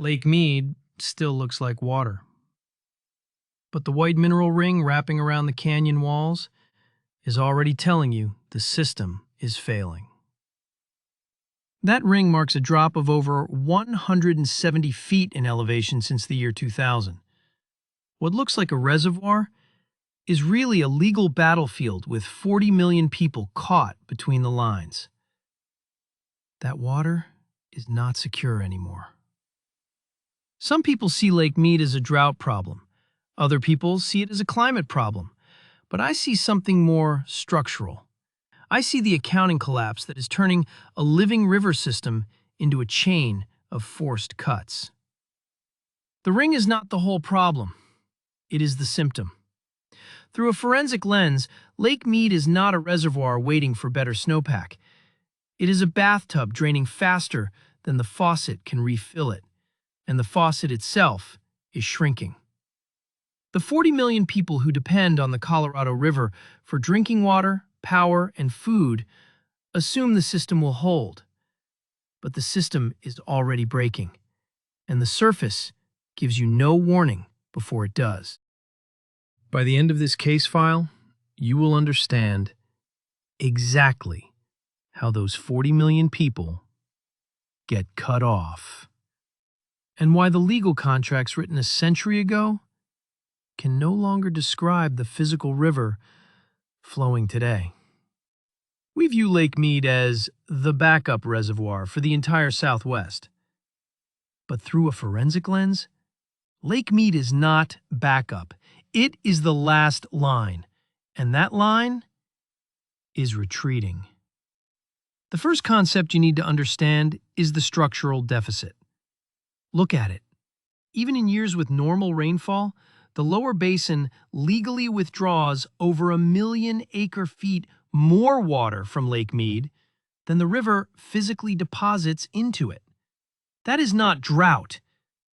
Lake Mead still looks like water. But the white mineral ring wrapping around the canyon walls is already telling you the system is failing. That ring marks a drop of over 170 feet in elevation since the year 2000. What looks like a reservoir is really a legal battlefield with 40 million people caught between the lines. That water is not secure anymore. Some people see Lake Mead as a drought problem. Other people see it as a climate problem. But I see something more structural. I see the accounting collapse that is turning a living river system into a chain of forced cuts. The ring is not the whole problem. It is the symptom. Through a forensic lens, Lake Mead is not a reservoir waiting for better snowpack. It is a bathtub draining faster than the faucet can refill it, and the faucet itself is shrinking. The 40 million people who depend on the Colorado River for drinking water, power, and food assume the system will hold. But the system is already breaking, and the surface gives you no warning before it does. By the end of this case file, you will understand exactly how those 40 million people get cut off, and why the legal contracts written a century ago can no longer describe the physical river flowing today. We view Lake Mead as the backup reservoir for the entire Southwest. But through a forensic lens, Lake Mead is not backup. It is the last line, and that line is retreating. The first concept you need to understand is the structural deficit. Look at it. Even in years with normal rainfall, the lower basin legally withdraws over 1 million acre-feet more water from Lake Mead than the river physically deposits into it. That is not drought.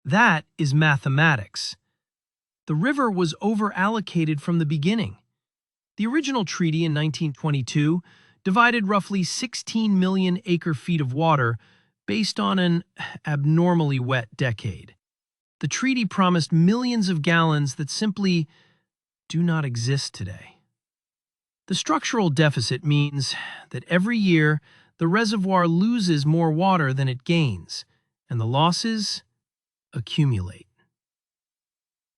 That is mathematics. The river was over-allocated from the beginning. The original treaty in 1922 divided roughly 16 million acre-feet of water based on an abnormally wet decade. The treaty promised millions of gallons that simply do not exist today. The structural deficit means that every year the reservoir loses more water than it gains, and the losses accumulate.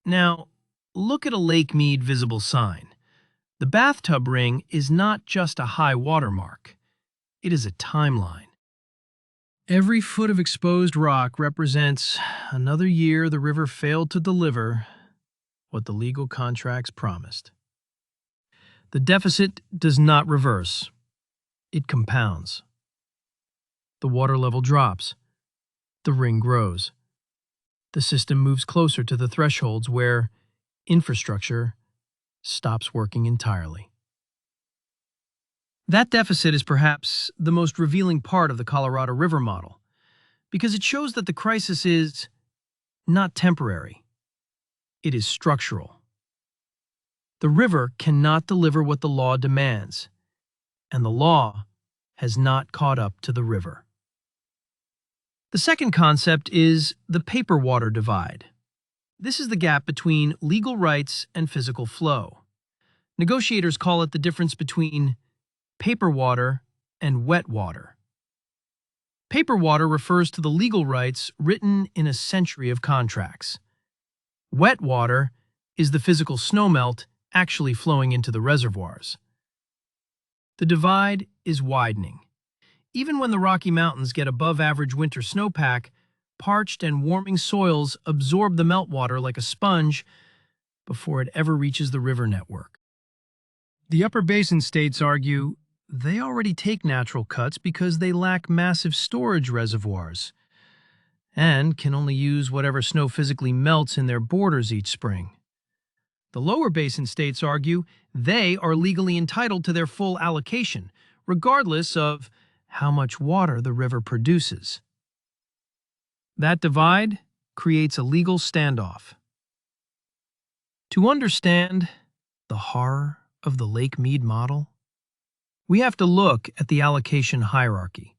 Now, look at a Lake Mead visible sign. The bathtub ring is not just a high water mark. It is a timeline. Every foot of exposed rock represents another year the river failed to deliver what the legal contracts promised. The deficit does not reverse. It compounds. The water level drops. The ring grows. The system moves closer to the thresholds where infrastructure stops working entirely. That deficit is perhaps the most revealing part of the Colorado River model, because it shows that the crisis is not temporary. It is structural. The river cannot deliver what the law demands, and the law has not caught up to the river. The second concept is the paper-water divide. This is the gap between legal rights and physical flow. Negotiators call it the difference between paper water and wet water. Paper water refers to the legal rights written in a century of contracts. Wet water is the physical snowmelt actually flowing into the reservoirs. The divide is widening. Even when the Rocky Mountains get above average winter snowpack, parched and warming soils absorb the meltwater like a sponge before it ever reaches the river network. The upper basin states argue they already take natural cuts because they lack massive storage reservoirs and can only use whatever snow physically melts in their borders each spring. The lower basin states argue they are legally entitled to their full allocation, regardless of how much water the river produces. That divide creates a legal standoff. To understand the horror of the Lake Mead model, we have to look at the allocation hierarchy.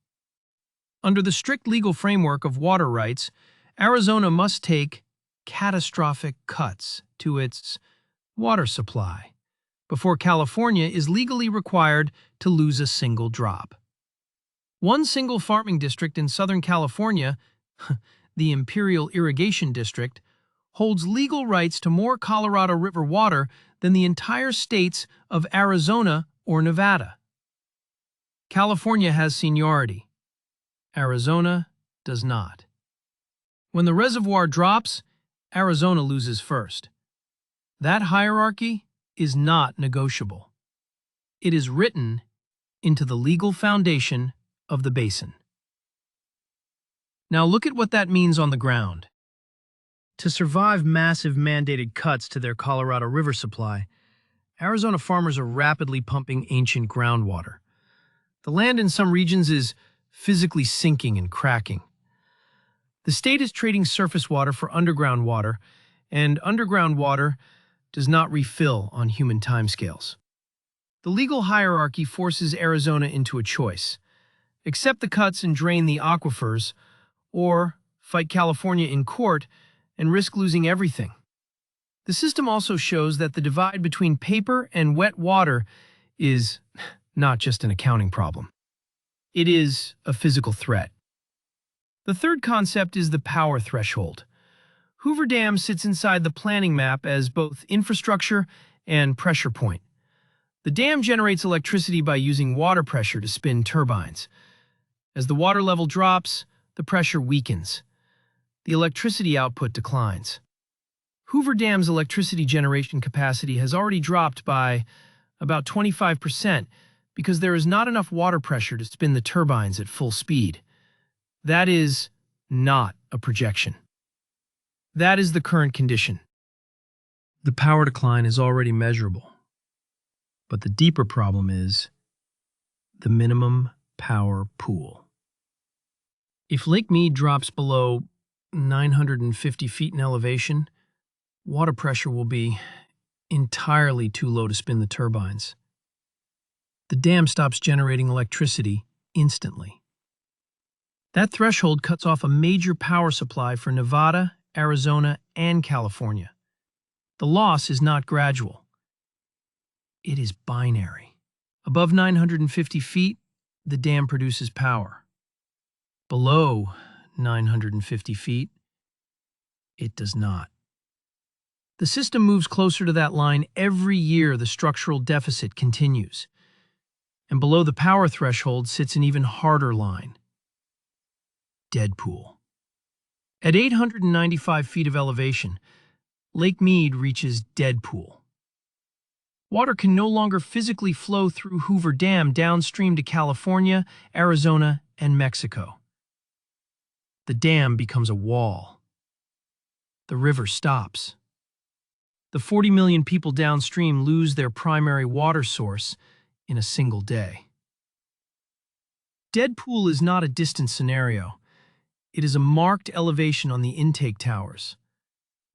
Under the strict legal framework of water rights, Arizona must take catastrophic cuts to its water supply before California is legally required to lose a single drop. One single farming district in Southern California, the Imperial Irrigation District, holds legal rights to more Colorado River water than the entire states of Arizona or Nevada. California has seniority. Arizona does not. When the reservoir drops, Arizona loses first. That hierarchy is not negotiable. It is written into the legal foundation of the basin. Now look at what that means on the ground. To survive massive mandated cuts to their Colorado River supply, Arizona farmers are rapidly pumping ancient groundwater. The land in some regions is physically sinking and cracking. The state is trading surface water for underground water, and underground water does not refill on human timescales. The legal hierarchy forces Arizona into a choice: accept the cuts and drain the aquifers, or fight California in court and risk losing everything. The system also shows that the divide between paper and wet water is not just an accounting problem. It is a physical threat. The third concept is the power threshold. Hoover Dam sits inside the planning map as both infrastructure and pressure point. The dam generates electricity by using water pressure to spin turbines. As the water level drops, the pressure weakens. The electricity output declines. Hoover Dam's electricity generation capacity has already dropped by about 25% because there is not enough water pressure to spin the turbines at full speed. That is not a projection. That is the current condition. The power decline is already measurable. But the deeper problem is the minimum power pool. If Lake Mead drops below 950 feet in elevation, water pressure will be entirely too low to spin the turbines. The dam stops generating electricity instantly. That threshold cuts off a major power supply for Nevada, Arizona, and California. The loss is not gradual. It is binary. Above 950 feet, the dam produces power. Below 950 feet, it does not. The system moves closer to that line every year. The structural deficit continues. And below the power threshold sits an even harder line: dead pool. At 895 feet of elevation, Lake Mead reaches dead pool. Water can no longer physically flow through Hoover Dam downstream to California, Arizona, and Mexico. The dam becomes a wall. The river stops. The 40 million people downstream lose their primary water source in a single day. Dead pool is not a distant scenario. It is a marked elevation on the intake towers.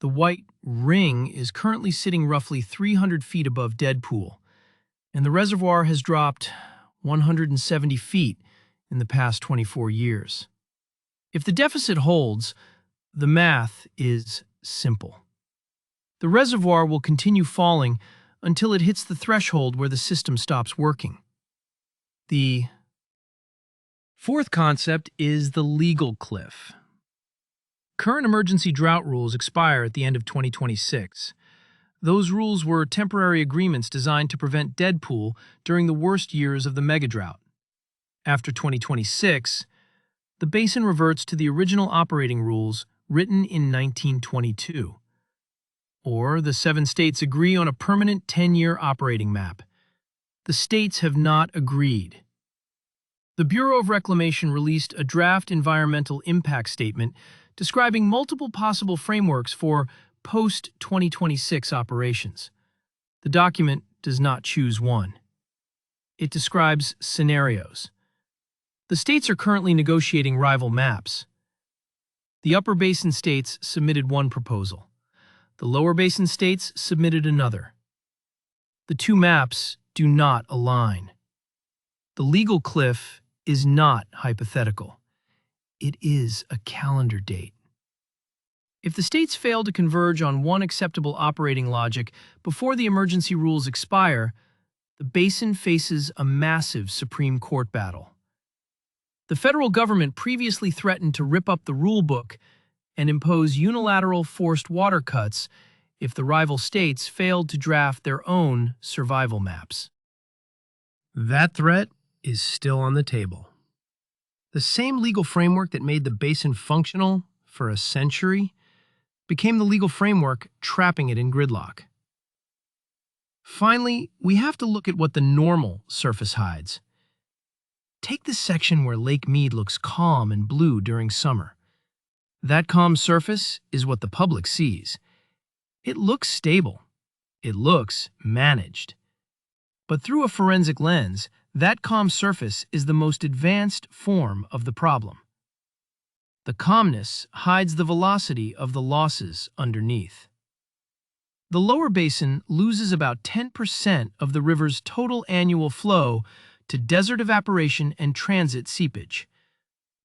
The white ring is currently sitting roughly 300 feet above dead pool, and the reservoir has dropped 170 feet in the past 24 years. If the deficit holds, the math is simple. The reservoir will continue falling until it hits the threshold where the system stops working. The fourth concept is the legal cliff. Current emergency drought rules expire at the end of 2026. Those rules were temporary agreements designed to prevent dead pool during the worst years of the megadrought. After 2026, the basin reverts to the original operating rules written in 1922. Or the 7 states agree on a permanent 10-year operating map. The states have not agreed. The Bureau of Reclamation released a draft environmental impact statement describing multiple possible frameworks for post-2026 operations. The document does not choose one. It describes scenarios. The states are currently negotiating rival maps. The upper basin states submitted one proposal. The lower basin states submitted another. The two maps do not align. The legal cliff is not hypothetical. It is a calendar date. If the states fail to converge on one acceptable operating logic before the emergency rules expire, the basin faces a massive Supreme Court battle. The federal government previously threatened to rip up the rule book and impose unilateral forced water cuts if the rival states failed to draft their own survival maps. That threat is still on the table. The same legal framework that made the basin functional for a century became the legal framework trapping it in gridlock. Finally, we have to look at what the normal surface hides. Take the section where Lake Mead looks calm and blue during summer. That calm surface is what the public sees. It looks stable. It looks managed. But through a forensic lens, that calm surface is the most advanced form of the problem. The calmness hides the velocity of the losses underneath. The lower basin loses about 10% of the river's total annual flow to desert evaporation and transit seepage.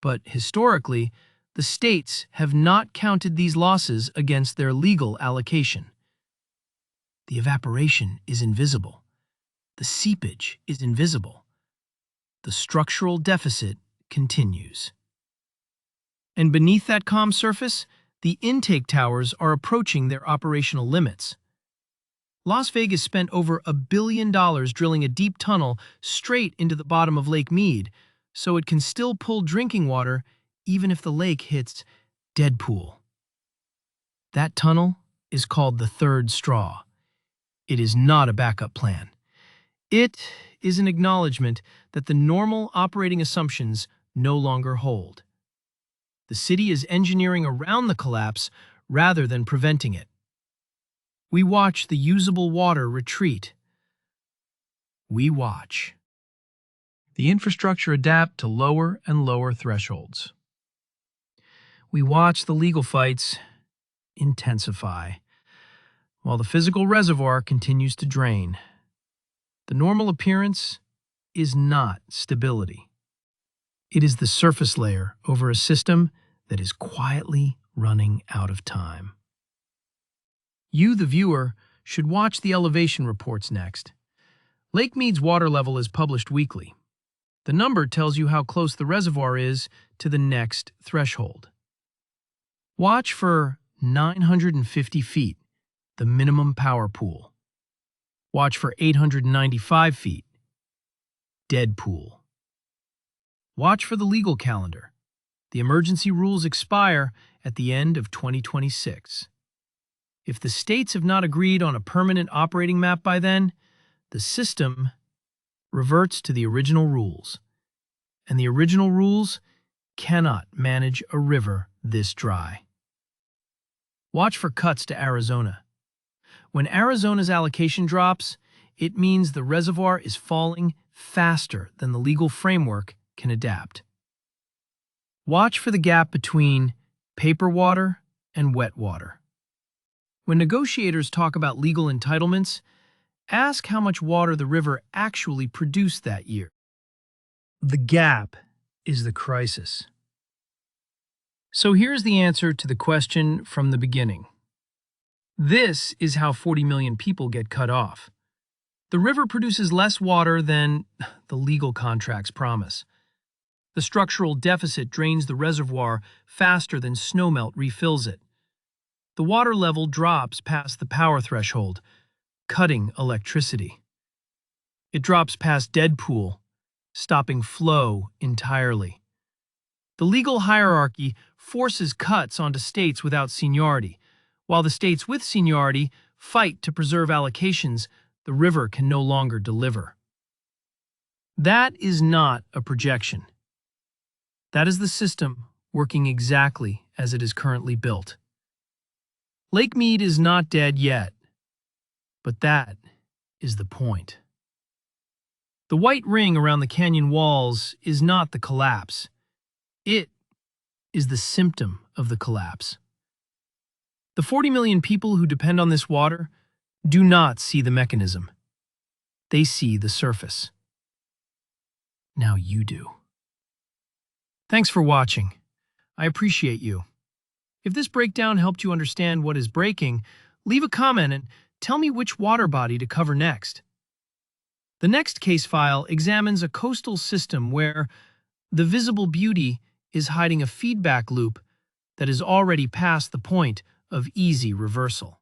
But historically, the states have not counted these losses against their legal allocation. The evaporation is invisible. The seepage is invisible. The structural deficit continues. And beneath that calm surface, the intake towers are approaching their operational limits. Las Vegas spent over $1 billion drilling a deep tunnel straight into the bottom of Lake Mead, so it can still pull drinking water even if the lake hits dead pool. That tunnel is called the third straw. It is not a backup plan. It is an acknowledgement that the normal operating assumptions no longer hold. The city is engineering around the collapse rather than preventing it. We watch the usable water retreat. We watch the infrastructure adapt to lower and lower thresholds. We watch the legal fights intensify, while the physical reservoir continues to drain. The normal appearance is not stability. It is the surface layer over a system that is quietly running out of time. You, the viewer, should watch the elevation reports next. Lake Mead's water level is published weekly. The number tells you how close the reservoir is to the next threshold. Watch for 950 feet, the minimum power pool. Watch for 895 feet, dead pool. Watch for the legal calendar. The emergency rules expire at the end of 2026. If the states have not agreed on a permanent operating map by then, the system reverts to the original rules. And the original rules cannot manage a river this dry. Watch for cuts to Arizona. When Arizona's allocation drops, it means the reservoir is falling faster than the legal framework can adapt. Watch for the gap between paper water and wet water. When negotiators talk about legal entitlements, ask how much water the river actually produced that year. The gap is the crisis. So here's the answer to the question from the beginning. This is how 40 million people get cut off. The river produces less water than the legal contracts promise. The structural deficit drains the reservoir faster than snowmelt refills it. The water level drops past the power threshold, cutting electricity. It drops past dead pool, stopping flow entirely. The legal hierarchy forces cuts onto states without seniority, while the states with seniority fight to preserve allocations the river can no longer deliver. That is not a projection. That is the system working exactly as it is currently built. Lake Mead is not dead yet, but that is the point. The white ring around the canyon walls is not the collapse. It is the symptom of the collapse. The 40 million people who depend on this water do not see the mechanism. They see the surface. Now you do. Thanks for watching. I appreciate you. If this breakdown helped you understand what is breaking, leave a comment and tell me which water body to cover next. The next case file examines a coastal system where the visible beauty is hiding a feedback loop that is already past the point of easy reversal.